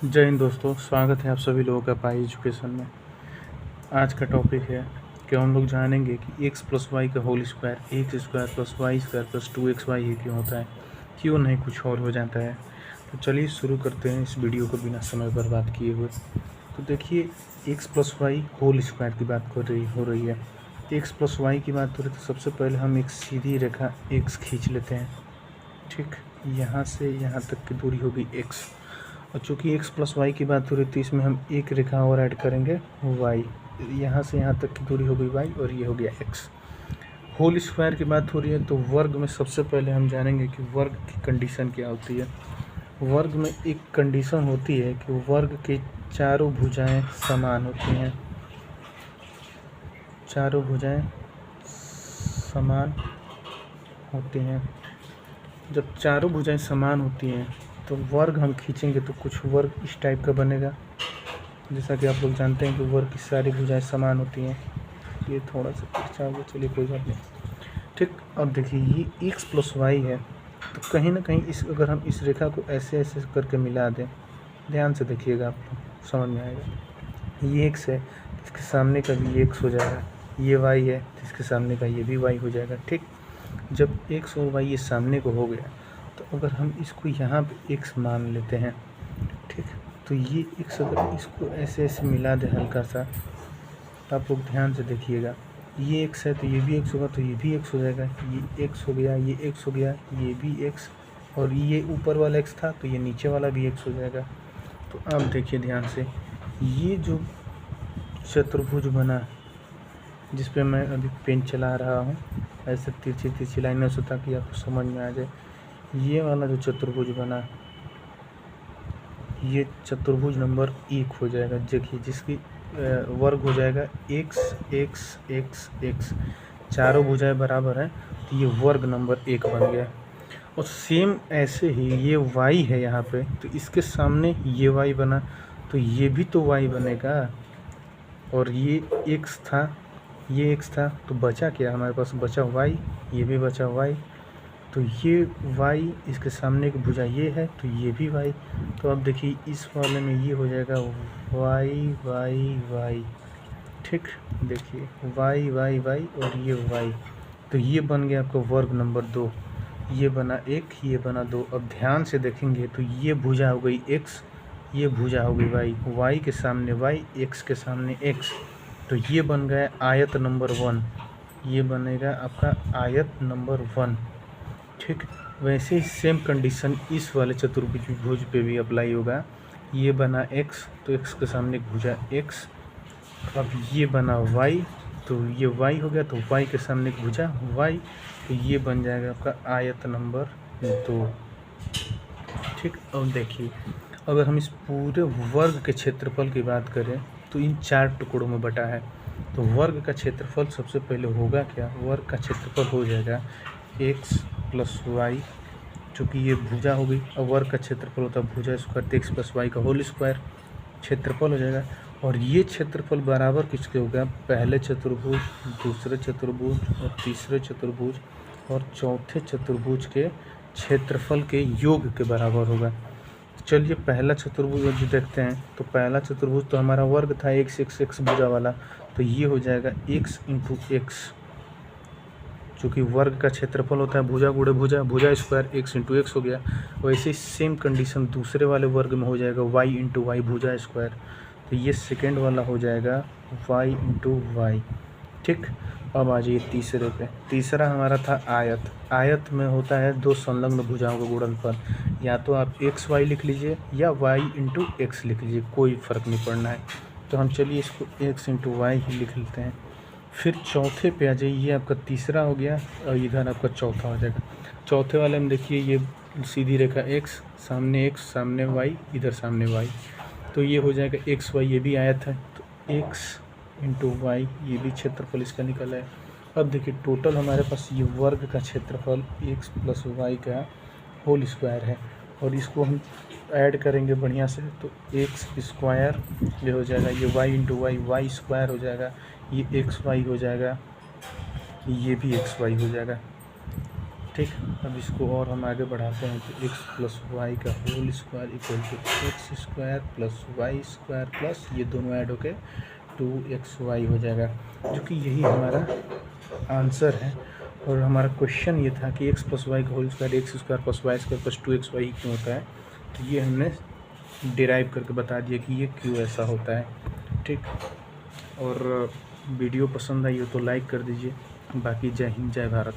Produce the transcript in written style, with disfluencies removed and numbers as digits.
जय हिंद दोस्तों, स्वागत है आप सभी लोगों का पाई एजुकेशन में। आज का टॉपिक है कि हम लोग जानेंगे कि x प्लस वाई का whole square x square plus y square plus 2xy ही क्यों होता है, क्यों नहीं कुछ और हो जाता है। तो चलिए शुरू करते हैं इस वीडियो को बिना समय बर्बाद किए हुए। तो देखिए, x plus y whole square की बात हो रही है। x प्लस वाई की बात हो रही है तो सबसे पहले हम एक सीधी रेखा x खींच लेते हैं। ठीक, यहाँ से यहाँ तक की दूरी होगी x, और चूँकि x प्लस वाई की बात हो रही थी इसमें हम एक रेखा और ऐड करेंगे y। यहाँ से यहाँ तक की दूरी हो गई y और ये हो गया x। होल स्क्वायर की बात हो रही है तो वर्ग में सबसे पहले हम जानेंगे कि वर्ग की कंडीशन क्या होती है। वर्ग में एक कंडीशन होती है कि वर्ग के चारों भुजाएं समान होती हैं। चारों भुजाएं समान होती हैं। जब चारों भुजाएं समान होती हैं तो वर्ग हम खींचेंगे तो कुछ वर्ग इस टाइप का बनेगा। जैसा कि आप लोग जानते हैं कि वर्ग की सारी भुजाएं समान होती हैं। ये थोड़ा सा तिरछा होगा, चलिए कोई बात नहीं। ठीक, अब देखिए ये x प्लस वाई है तो कहीं ना कहीं अगर हम इस रेखा को ऐसे ऐसे करके मिला दें, ध्यान से देखिएगा आपको समझ में आएगा। ये x है तो इसके सामने का भी x हो जाएगा, ये y है तो इसके सामने का ये भी y हो जाएगा। ठीक, जब x और y ये सामने को हो गया तो अगर हम इसको यहाँ पे x मान लेते हैं, ठीक, तो ये x अगर इसको ऐसे ऐसे मिला दे हल्का सा, तो आप लोग ध्यान से देखिएगा, ये x है तो ये भी x होगा तो ये भी x हो जाएगा, ये x हो गया, ये x हो गया, ये भी x, और ये ऊपर वाला x था तो ये नीचे वाला भी x हो जाएगा। तो अब देखिए ध्यान से, ये जो चतुर्भुज बना जिस पे मैं अभी पेन चला रहा हूँ ऐसे तिरछी तिरछी लाइनों से ताकि आपको समझ में आ जाए, ये वाला जो चतुर्भुज बना ये चतुर्भुज नंबर 1 हो जाएगा। देखिए जिसकी वर्ग हो जाएगा x x x x, चारों भुजाएं बराबर हैं तो ये वर्ग नंबर 1 बन गया। और सेम ऐसे ही ये y है यहाँ पे तो इसके सामने ये y बना तो ये भी तो y बनेगा, और ये x था, ये x था तो बचा क्या हमारे पास, बचा y, ये भी बचा y, तो ये y इसके सामने की भुजा ये है तो ये भी y। तो अब देखिए इस वाले में ये हो जाएगा y y y। ठीक, देखिए y y y और ये y, तो ये बन गया आपका वर्ग नंबर 2। ये बना 1, ये बना 2। अब ध्यान से देखेंगे तो ये भुजा हो गई x, ये भुजा हो गई y, y के सामने y, x के सामने x, तो ये बन गया आयत नंबर 1। ये बनेगा आपका आयत नंबर 1। ठीक, वैसे ही सेम कंडीशन इस वाले चतुर्भुज पे भी अप्लाई होगा। ये बना x तो x के सामने भुजा x, अब ये बना y तो ये y हो गया तो y के सामने भुजा y, तो ये बन जाएगा आपका आयत नंबर 2। ठीक, अब देखिए अगर हम इस पूरे वर्ग के क्षेत्रफल की बात करें तो इन 4 टुकड़ों में बटा है। तो वर्ग का क्षेत्रफल सबसे पहले होगा क्या, वर्ग का क्षेत्रफल हो जाएगा x प्लस वाई, चूँकि ये भुजा हो गई। अब वर्ग का क्षेत्रफल होता है भुजा स्क्वायर तो x प्लस वाई का होल स्क्वायर क्षेत्रफल हो जाएगा। और ये क्षेत्रफल बराबर किसके होगा, पहले चतुर्भुज, दूसरे चतुर्भुज और तीसरे चतुर्भुज और चौथे चतुर्भुज के क्षेत्रफल के योग के बराबर होगा। चलिए पहला चतुर्भुज जो देखते हैं, तो पहला चतुर्भुज तो हमारा वर्ग था x x x भुजा वाला, तो ये हो जाएगा x इंटू एक्स, चूँकि वर्ग का क्षेत्रफल होता है भुजा गुणे भुजा, भुजा स्क्वायर x इंटू एक्स हो गया। वैसे ही सेम कंडीशन दूसरे वाले वर्ग में हो जाएगा y इंटू वाई भुजा स्क्वायर, तो ये सेकेंड वाला हो जाएगा y इंटू वाई। ठीक, अब आ जाइए तीसरे पे। तीसरा हमारा था आयत। आयत में होता है दो संलग्न भुजाओं का गुणनफल, या तो आप एक्स वाई लिख लीजिए या वाई इंटू एक्स लिख लीजिए, कोई फ़र्क नहीं पड़ना है। तो हम चलिए इसको एक्स इंटू वाई ही लिख लेते हैं। फिर चौथे पे आ जाइए, ये आपका तीसरा हो गया और इधर आपका चौथा हो जाएगा। चौथे वाले में देखिए ये सीधी रेखा x, सामने x, सामने y, इधर सामने y, तो ये हो जाएगा एक्स वाई, ये भी आयत है तो x इंटू वाई, ये भी क्षेत्रफल इसका निकल है। अब देखिए टोटल हमारे पास ये वर्ग का क्षेत्रफल x प्लस वाई का होल स्क्वायर है, और इसको हम ऐड करेंगे बढ़िया से तो एक्स स्क्वायर ये हो जाएगा, ये y into y, y square हो जाएगा, ये एक्स वाई हो जाएगा, ये भी एक्स वाई हो जाएगा। ठीक, अब इसको और हम आगे बढ़ाते हैं तो x प्लस वाई का whole square equal to x square plus y square plus ये दोनों ऐड होके 2xy हो जाएगा, जो कि यही हमारा आंसर है। और हमारा क्वेश्चन ये था कि x प्लस वाई का whole square x square plus y square plus 2xy क्यों होता है, तो ये हमने डिराइव करके बता दिया कि ये क्यों ऐसा होता है। ठीक, और वीडियो पसंद आई हो तो लाइक कर दीजिए। बाकी जय हिंद जय भारत।